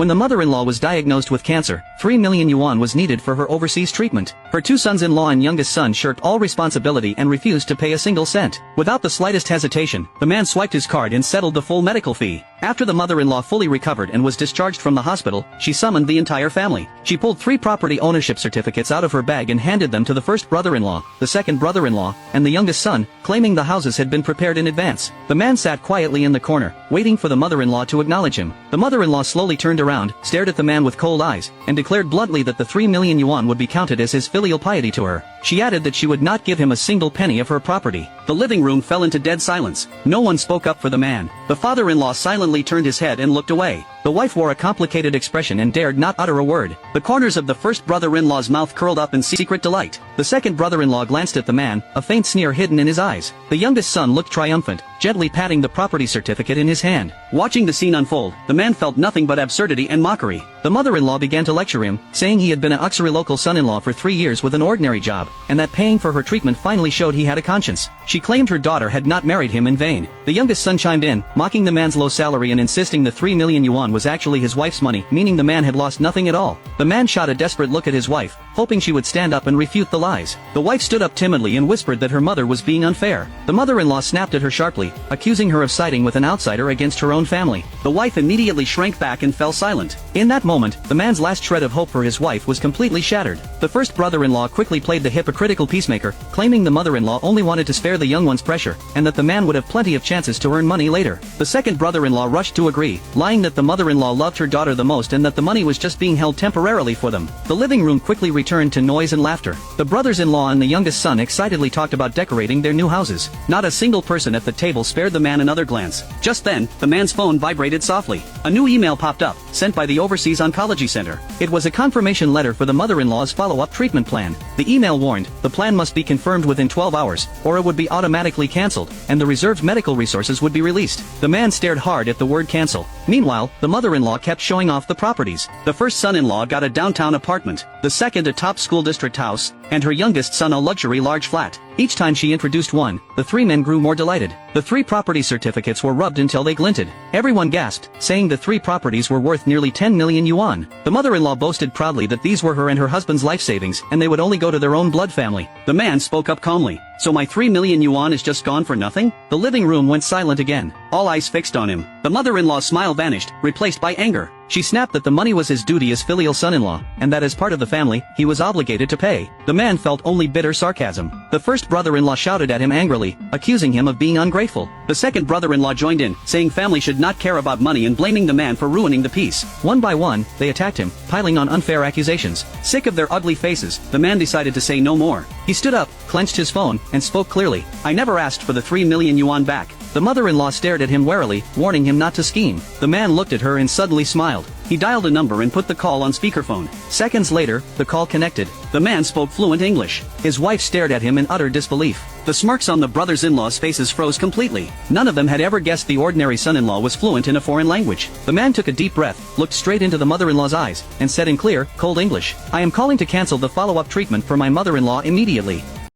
When the mother-in-law was diagnosed with cancer, 3 million yuan was needed for her overseas treatment. Her two sons-in-law and youngest son shirked all responsibility and refused to pay a single cent. Without the slightest hesitation, the man swiped his card and settled the full medical fee. After the mother-in-law fully recovered and was discharged from the hospital, she summoned the entire family. She pulled 3 property ownership certificates out of her bag and handed them to the first brother-in-law, the second brother-in-law, and the youngest son, claiming the houses had been prepared in advance. The man sat quietly in the corner, waiting for the mother-in-law to acknowledge him. The mother-in-law slowly turned around, stared at the man with cold eyes, and declared bluntly that the 3 million yuan would be counted as his filial piety to her. She added that she would not give him a single penny of her property. The living room fell into dead silence. No one spoke up for the man. The father-in-law silently turned his head and looked away. The wife wore a complicated expression and dared not utter a word. The corners of the first brother-in-law's mouth curled up in secret delight. The second brother-in-law glanced at the man, a faint sneer hidden in his eyes. The youngest son looked triumphant, gently patting the property certificate in his hand. Watching the scene unfold, the man felt nothing but absurdity and mockery. The mother-in-law began to lecture him, saying he had been an auxiliary local son-in-law for 3 years with an ordinary job, and that paying for her treatment finally showed he had a conscience. She claimed her daughter had not married him in vain. The youngest son chimed in, mocking the man's low salary and insisting the 3 million yuan was actually his wife's money, meaning the man had lost nothing at all. The man shot a desperate look at his wife, hoping she would stand up and refute the lies. The wife stood up timidly and whispered that her mother was being unfair. The mother-in-law snapped at her sharply, accusing her of siding with an outsider against her own family. The wife immediately shrank back and fell silent. In that moment, the man's last shred of hope for his wife was completely shattered. The first brother-in-law quickly played the hypocritical peacemaker, claiming the mother-in-law only wanted to spare the young one's pressure, and that the man would have plenty of chances to earn money later. The second brother-in-law rushed to agree, lying that the mother-in-law loved her daughter the most and that the money was just being held temporarily for them. The living room quickly returned to noise and laughter. The brothers-in-law and the youngest son excitedly talked about decorating their new houses. Not a single person at the table spared the man another glance. Just then, the man's phone vibrated softly. A new email popped up, sent by the Overseas Oncology Center. It was a confirmation letter for the mother-in-law's follow-up treatment plan. The email warned, the plan must be confirmed within 12 hours, or it would be automatically cancelled, and the reserved medical resources would be released. The man stared hard at the word cancel. Meanwhile, the mother-in-law kept showing off the properties. The first son-in-law got a downtown apartment, the second a top school district house, and her youngest son a luxury large flat. Each time she introduced one, the 3 men grew more delighted. The 3 property certificates were rubbed until they glinted. Everyone gasped, saying the 3 properties were worth nearly 10 million yuan. The mother-in-law boasted proudly that these were her and her husband's life savings, and they would only go to their own blood family. The man spoke up calmly. So my 3 million yuan is just gone for nothing? The living room went silent again, all eyes fixed on him. The mother-in-law's smile vanished, replaced by anger. She snapped that the money was his duty as filial son-in-law, and that as part of the family, he was obligated to pay. The man felt only bitter sarcasm. The first brother-in-law shouted at him angrily, accusing him of being ungrateful. The second brother-in-law joined in, saying family should not care about money and blaming the man for ruining the peace. One by one, they attacked him, piling on unfair accusations. Sick of their ugly faces, the man decided to say no more. He stood up, clenched his phone, and spoke clearly. I never asked for the 3 million yuan back. The mother-in-law stared at him warily, warning him not to scheme. The man looked at her and suddenly smiled. He dialed a number and put the call on speakerphone. Seconds later, the call connected. The man spoke fluent English. His wife stared at him in utter disbelief. The smirks on the brothers-in-law's faces froze completely. None of them had ever guessed the ordinary son-in-law was fluent in a foreign language. The man took a deep breath, looked straight into the mother-in-law's eyes, and said in clear, cold English, I am calling to cancel the follow-up treatment for my mother-in-law immediately.